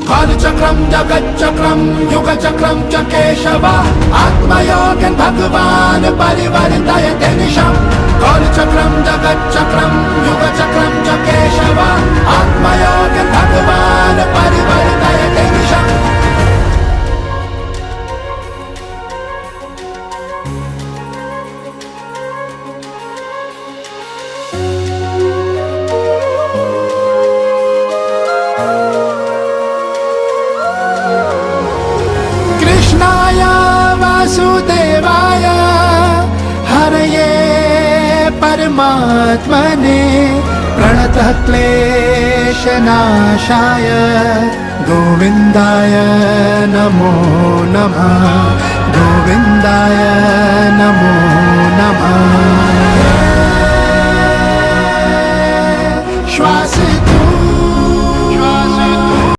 कालचक्रं जगच्चक्रं युगचक्रं च केशव आत्मयोगेन भगवान् परिवर्तयते निशम् कालचक्रं जगच्चक्रं युगचक्रं च केशव आत्मयोगेन भगवान् परिवर्तयते निशम् कृष्णाय वासुदेवाय हरये परमात्मने प्रणतः क्लेशनाशाय गोविन्दाय नमो नमः गोविन्दाय नमो नमः।